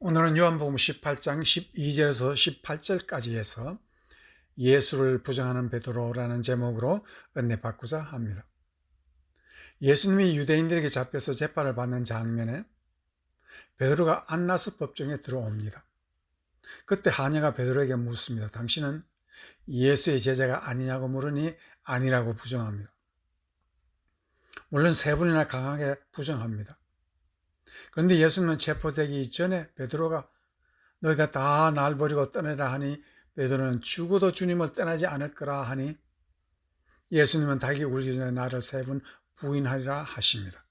오늘은 요한복음 18장 12절에서 18절까지 해서 예수를 부정하는 베드로라는 제목으로 은혜 받고자 합니다. 예수님이 유대인들에게 잡혀서 재판을 받는 장면에 베드로가 안나스 법정에 들어옵니다. 그때 하녀가 베드로에게 묻습니다. 당신은 예수의 제자가 아니냐고 물으니 아니라고 부정합니다. 물론 세 번이나 강하게 부정합니다. 그런데 예수님은 체포되기 전에 베드로가 너희가 다 날 버리고 떠내라 하니 베드로는 죽어도 주님을 떠나지 않을 거라 하니 예수님은 닭이 울기 전에 나를 세 번 부인하리라 하십니다.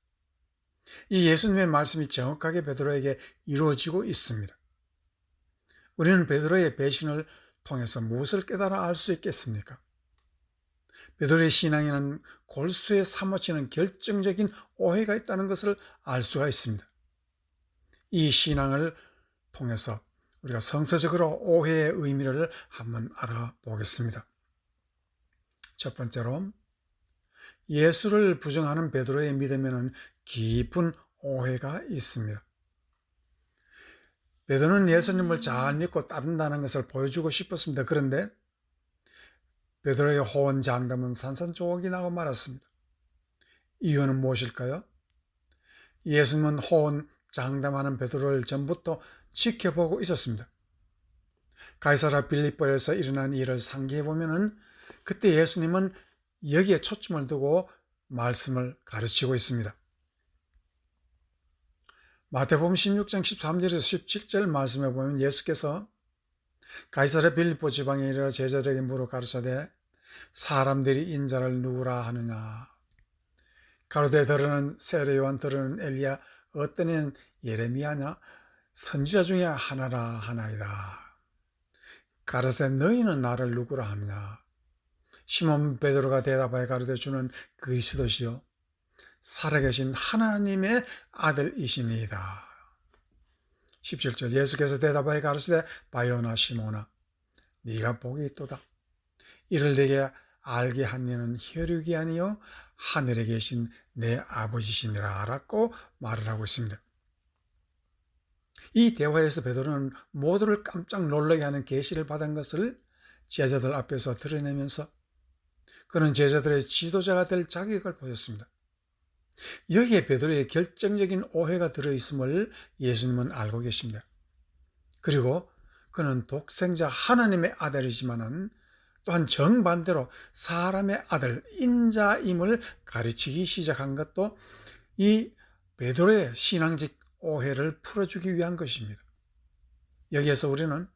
이 예수님의 말씀이 정확하게 베드로에게 이루어지고 있습니다. 우리는 베드로의 배신을 통해서 무엇을 깨달아 알 수 있겠습니까? 베드로의 신앙에는 골수에 사무치는 결정적인 오해가 있다는 것을 알 수가 있습니다. 이 신앙을 통해서 우리가 성서적으로 오해의 의미를 한번 알아보겠습니다. 첫 번째로 예수를 부정하는 베드로의 믿음에는 깊은 오해가 있습니다. 베드로는 예수님을 잘 믿고 따른다는 것을 보여주고 싶었습니다. 그런데 베드로의 호언장담은 산산조각이 나고 말았습니다. 이유는 무엇일까요? 예수님은 호언장담하는 베드로를 전부터 지켜보고 있었습니다. 가이사랴 빌립보에서 일어난 일을 상기해 보면은 그때 예수님은 여기에 초점을 두고 말씀을 가르치고 있습니다. 마태복음 16장 13절에서 17절 말씀에 보면 예수께서 가이사랴 빌립보 지방에 이르러 제자들에게 물어 가르치되 사람들이 인자를 누구라 하느냐. 가로되 더러는 세례 요한, 더러는 엘리야, 어떤 이는 예레미야냐, 선지자 중에 하나라 하나이다. 가르치되 너희는 나를 누구라 하느냐. 시몬 베드로가 대답하여 가르되 주는 그리스도시요 살아계신 하나님의 아들이시니이다. 17절 예수께서 대답하여 가르치되 바요나 시몬아 네가 복이 있도다. 이를 내게 알게 한 이는 혈육이 아니요 하늘에 계신 내 아버지시니라 라고 말을 하고 있습니다. 이 대화에서 베드로는 모두를 깜짝 놀라게 하는 계시를 받은 것을 제자들 앞에서 드러내면서 그는 제자들의 지도자가 될 자격을 보였습니다. 여기에 베드로의 결정적인 오해가 들어있음을 예수님은 알고 계십니다. 그리고 그는 독생자 하나님의 아들이지만은 또한 정반대로 사람의 아들 인자임을 가르치기 시작한 것도 이 베드로의 신앙적 오해를 풀어주기 위한 것입니다. 여기에서 우리는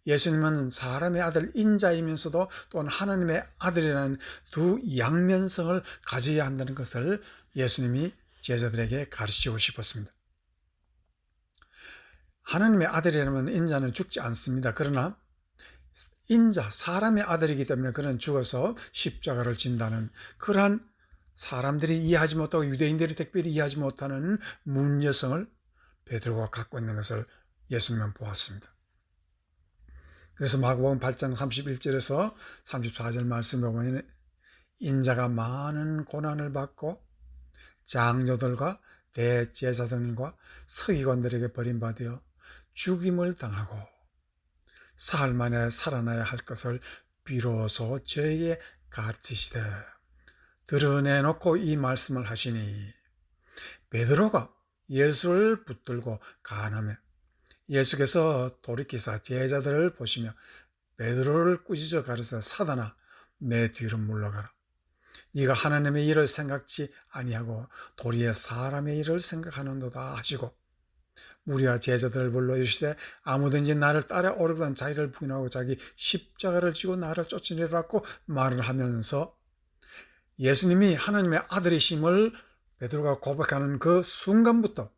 예수님은 사람의 아들 인자이면서도 또한 하나님의 아들이라는 두 양면성을 가져야 한다는 것을 예수님이 제자들에게 가르치고 싶었습니다. 하나님의 아들이라면 인자는 죽지 않습니다. 그러나 인자, 사람의 아들이기 때문에 그는 죽어서 십자가를 진다는 그러한 사람들이 이해하지 못하고 유대인들이 특별히 이해하지 못하는 문제성을 베드로가 갖고 있는 것을 예수님은 보았습니다. 그래서 마가복음 8장 31절에서 34절 말씀에 보면 인자가 많은 고난을 받고 장로들과 대제사장들과 서기관들에게 버림받아 죽임을 당하고 사흘 만에 살아나야 할 것을 비로소 저에게 가르치시되 드러내놓고 이 말씀을 하시니 베드로가 예수를 붙들고 간음해 예수께서 돌이키사 제자들을 보시며 베드로를 꾸짖어 가르쳐 사단아 내 뒤로 물러가라. 네가 하나님의 일을 생각지 아니하고 도리어 사람의 일을 생각하는도다 하시고 무리와 제자들을 불러 이르시되 아무든지 나를 따라 오르거든 자기를 부인하고 자기 십자가를 지고 나를 쫓으리라고 말을 하면서 예수님이 하나님의 아들이심을 베드로가 고백하는 그 순간부터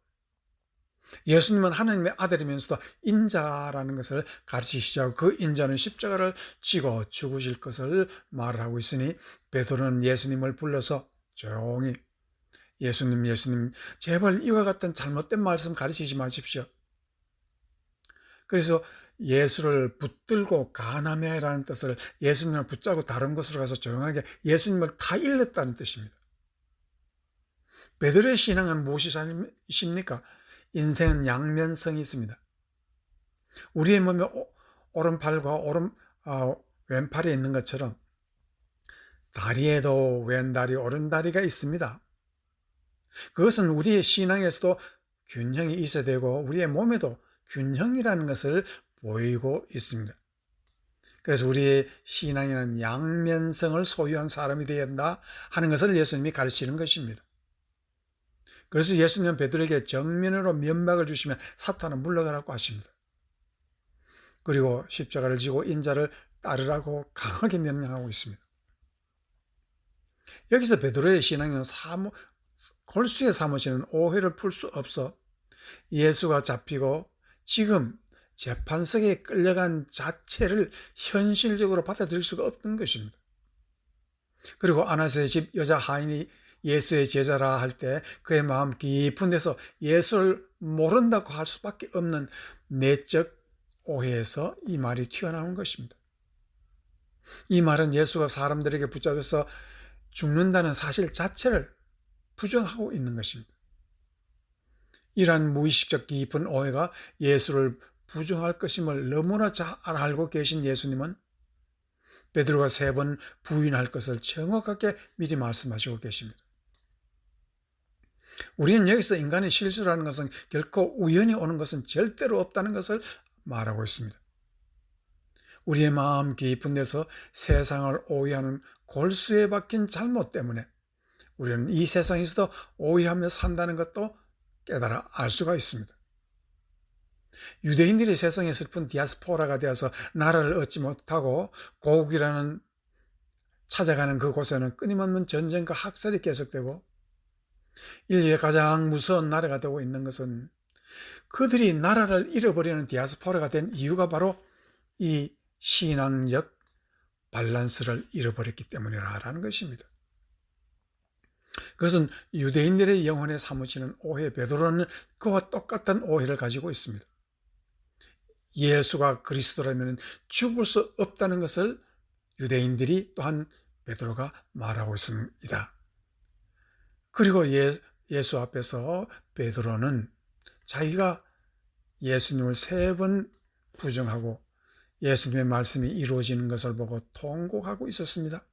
예수님은 하나님의 아들이면서도 인자라는 것을 가르치시자고 그 인자는 십자가를 지고 죽으실 것을 말하고 있으니 베드로는 예수님을 불러서 조용히 예수님 제발 이와 같은 잘못된 말씀 가르치지 마십시오. 그래서 예수를 붙들고 간암해라는 뜻을 예수님을 붙잡고 다른 곳으로 가서 조용하게 예수님을 다 일렀다는 뜻입니다. 베드로의 신앙은 무엇이십니까? 인생은 양면성이 있습니다. 우리의 몸에 오른팔과 왼팔이 있는 것처럼 다리에도 왼다리, 오른다리가 있습니다. 그것은 우리의 신앙에서도 균형이 있어야 되고 우리의 몸에도 균형이라는 것을 보이고 있습니다. 그래서 우리의 신앙에는 양면성을 소유한 사람이 되어야 한다 하는 것을 예수님이 가르치는 것입니다. 그래서 예수님은 베드로에게 정면으로 면박을 주시면 사탄은 물러가라고 하십니다. 그리고 십자가를 지고 인자를 따르라고 강하게 명령하고 있습니다. 여기서 베드로의 신앙에는 골수에 사무치는 오해를 풀 수 없어 예수가 잡히고 지금 재판석에 끌려간 자체를 현실적으로 받아들일 수가 없는 것입니다. 그리고 아나스의 집 여자 하인이 예수의 제자라 할 때 그의 마음 깊은 데서 예수를 모른다고 할 수밖에 없는 내적 오해에서 이 말이 튀어나온 것입니다. 이 말은 예수가 사람들에게 붙잡혀서 죽는다는 사실 자체를 부정하고 있는 것입니다. 이러한 무의식적 깊은 오해가 예수를 부정할 것임을 너무나 잘 알고 계신 예수님은 베드로가 3번 부인할 것을 정확하게 미리 말씀하시고 계십니다. 우리는 여기서 인간의 실수라는 것은 결코 우연히 오는 것은 절대로 없다는 것을 말하고 있습니다. 우리의 마음 깊은 데서 세상을 오해하는 골수에 박힌 잘못 때문에 우리는 이 세상에서도 오해하며 산다는 것도 깨달아 알 수가 있습니다. 유대인들이 세상에 슬픈 디아스포라가 되어서 나라를 얻지 못하고 고국이라는 찾아가는 그곳에는 끊임없는 전쟁과 학살이 계속되고 인류의 가장 무서운 나라가 되고 있는 것은 그들이 나라를 잃어버리는 디아스포라가 된 이유가 바로 이 신앙적 밸런스를 잃어버렸기 때문이라는 것입니다. 그것은 유대인들의 영혼에 사무치는 오해, 베드로는 그와 똑같은 오해를 가지고 있습니다. 예수가 그리스도라면 죽을 수 없다는 것을 유대인들이 또한 베드로가 말하고 있습니다. 그리고 예수 앞에서 베드로는 자기가 예수님을 3번 부정하고 예수님의 말씀이 이루어지는 것을 보고 통곡하고 있었습니다.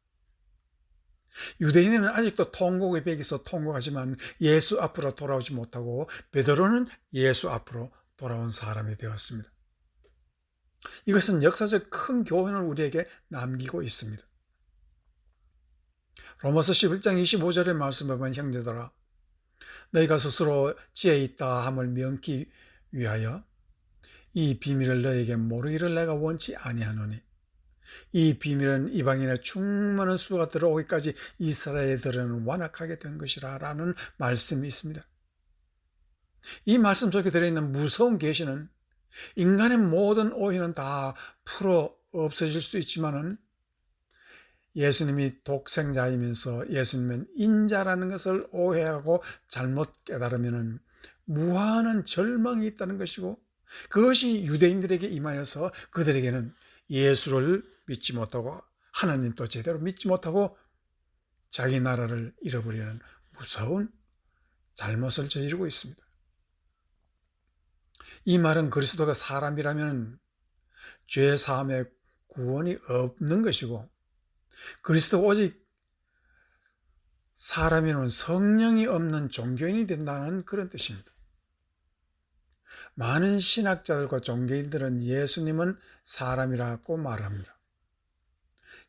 유대인은 아직도 통곡의 벽에서 통곡하지만 예수 앞으로 돌아오지 못하고 베드로는 예수 앞으로 돌아온 사람이 되었습니다. 이것은 역사적 큰 교훈을 우리에게 남기고 있습니다. 로마서 11장 25절의 말씀을 보면 형제들아 너희가 스스로 지혜 있다 함을 명기 위하여 이 비밀을 너희에게 모르기를 내가 원치 아니하노니 이 비밀은 이방인의 충만한 수가 들어오기까지 이스라엘들은 완악하게 된 것이라 라는 말씀이 있습니다. 이 말씀 속에 들어있는 무서운 계시는 인간의 모든 오해는 다 풀어 없어질 수 있지만은 예수님이 독생자이면서 예수님은 인자라는 것을 오해하고 잘못 깨달으면 무한한 절망이 있다는 것이고 그것이 유대인들에게 임하여서 그들에게는 예수를 믿지 못하고 하나님도 제대로 믿지 못하고 자기 나라를 잃어버리는 무서운 잘못을 저지르고 있습니다. 이 말은 그리스도가 사람이라면 죄 사함의 구원이 없는 것이고 그리스도가 오직 사람이면 성령이 없는 종교인이 된다는 그런 뜻입니다. 많은 신학자들과 종교인들은 예수님은 사람이라고 말합니다.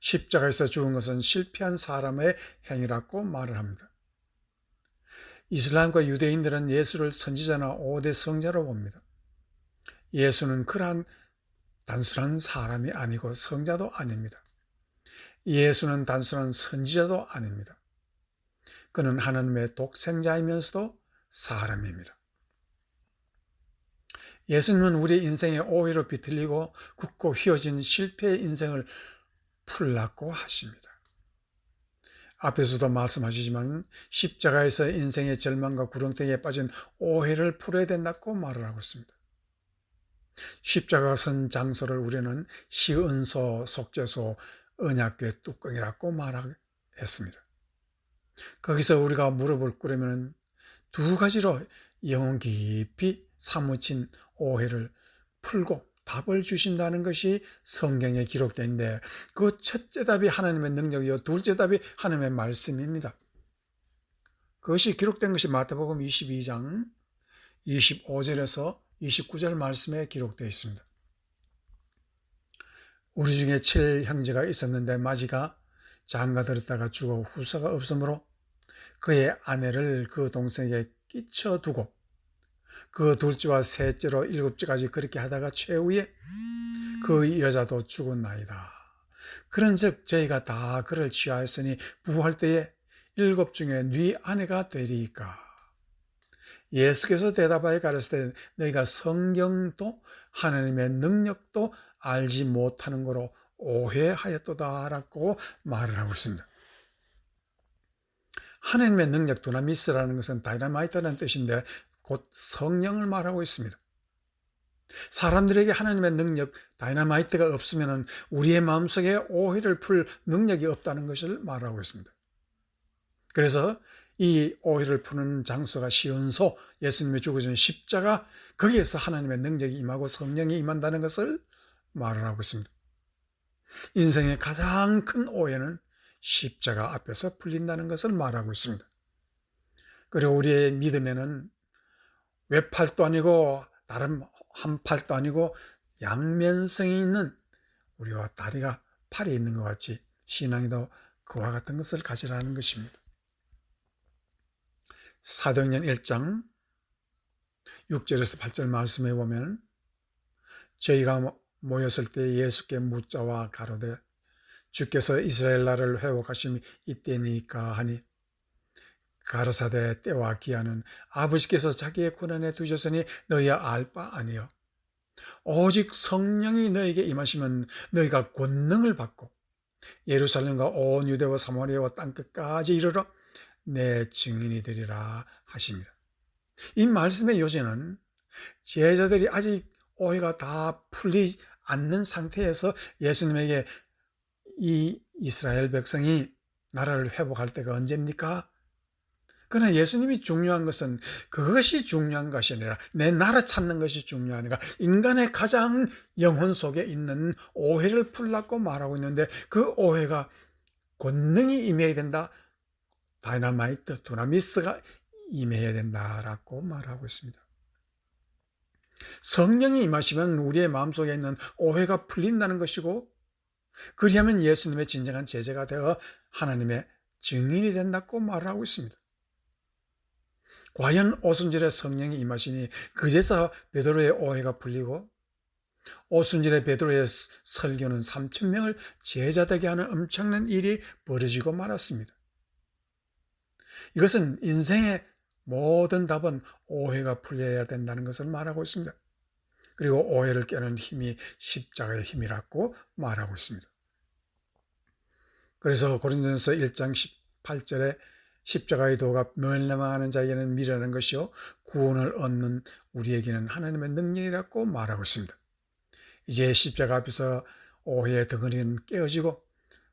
십자가에서 죽은 것은 실패한 사람의 행위라고 말을 합니다. 이슬람과 유대인들은 예수를 선지자나 5대 성자로 봅니다. 예수는 그러한 단순한 사람이 아니고 성자도 아닙니다. 예수는 단순한 선지자도 아닙니다. 그는 하나님의 독생자이면서도 사람입니다. 예수님은 우리의 인생의 오해로 비틀리고 굳고 휘어진 실패의 인생을 풀라고 하십니다. 앞에서도 말씀하시지만 십자가에서 인생의 절망과 구렁텅이에 빠진 오해를 풀어야 된다고 말을 하고 있습니다. 십자가가 선 장소를 우리는 시은소, 속죄소, 언약궤 뚜껑이라고 말했습니다. 거기서 우리가 무릎을 꿇으면 2가지로 영혼 깊이 사무친 오해를 풀고 답을 주신다는 것이 성경에 기록되어 있는데 그 첫째 답이 하나님의 능력이요 둘째 답이 하나님의 말씀입니다. 그것이 기록된 것이 마태복음 22장 25절에서 29절 말씀에 기록되어 있습니다. 우리 중에 7형제가 있었는데 마지가 장가들었다가 죽어 후사가 없으므로 그의 아내를 그 동생에게 끼쳐두고 그 둘째와 셋째로 일곱째까지 그렇게 하다가 최후에 그 여자도 죽었나이다. 그런즉 저희가 다 그를 취하였으니 부활 때에 일곱 중에 네 아내가 되리이까. 예수께서 대답하여 가르치되 너희가 성경도 하나님의 능력도 알지 못하는 거로 오해하였도다라고 말을 하고 있습니다. 하나님의 능력 두나미스라는 것은 다이나마이트라는 뜻인데 곧 성령을 말하고 있습니다. 사람들에게 하나님의 능력 다이나마이트가 없으면 우리의 마음속에 오해를 풀 능력이 없다는 것을 말하고 있습니다. 그래서 이 오해를 푸는 장소가 시온소, 예수님의 죽으신 십자가, 거기에서 하나님의 능력이 임하고 성령이 임한다는 것을 말을 하고 있습니다. 인생의 가장 큰 오해는 십자가 앞에서 풀린다는 것을 말하고 있습니다. 그리고 우리의 믿음에는 외팔도 아니고 다른 한 팔도 아니고 양면성이 있는 우리와 다리가 팔이 있는 것 같이 신앙이도 그와 같은 것을 가지라는 것입니다. 사도행전 1장 6절에서 8절 말씀에 보면 저희가 모였을 때 예수께 묻자와 가로되 주께서 이스라엘 나라를 회복하심이 이때니까 하니 가르사대 때와 기한은 아버지께서 자기의 권한에 두셨으니 너희야 알 바 아니요 오직 성령이 너희에게 임하시면 너희가 권능을 받고 예루살렘과 온 유대와 사마리아와 땅끝까지 이르러 내 증인이 되리라 하십니다. 이 말씀의 요지는 제자들이 아직 오해가 다 풀리지 않는 상태에서 예수님에게 이 이스라엘 백성이 나라를 회복할 때가 언제입니까? 그러나 예수님이 중요한 것은 그것이 중요한 것이 아니라 내 나라 찾는 것이 중요하니까 인간의 가장 영혼 속에 있는 오해를 풀라고 말하고 있는데 그 오해가 권능이 임해야 된다. 다이나마이트, 두나미스가 임해야 된다라고 말하고 있습니다. 성령이 임하시면 우리의 마음속에 있는 오해가 풀린다는 것이고 그리하면 예수님의 진정한 제자가 되어 하나님의 증인이 된다고 말하고 있습니다. 과연 오순절에 성령이 임하시니 그제서 베드로의 오해가 풀리고 오순절에 베드로의 설교는 3,000명을 제자되게 하는 엄청난 일이 벌어지고 말았습니다. 이것은 인생의 모든 답은 오해가 풀려야 된다는 것을 말하고 있습니다. 그리고 오해를 깨는 힘이 십자가의 힘이라고 말하고 있습니다. 그래서 고린도전서 1장 18절에 십자가의 도가 멸망하는 자에게는 미련한 것이요 구원을 얻는 우리에게는 하나님의 능력이라고 말하고 있습니다. 이제 십자가 앞에서 오해의 덩어리는 깨어지고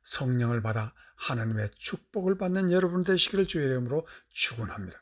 성령을 받아 하나님의 축복을 받는 여러분 되시기를 주의 이름으로 축원합니다.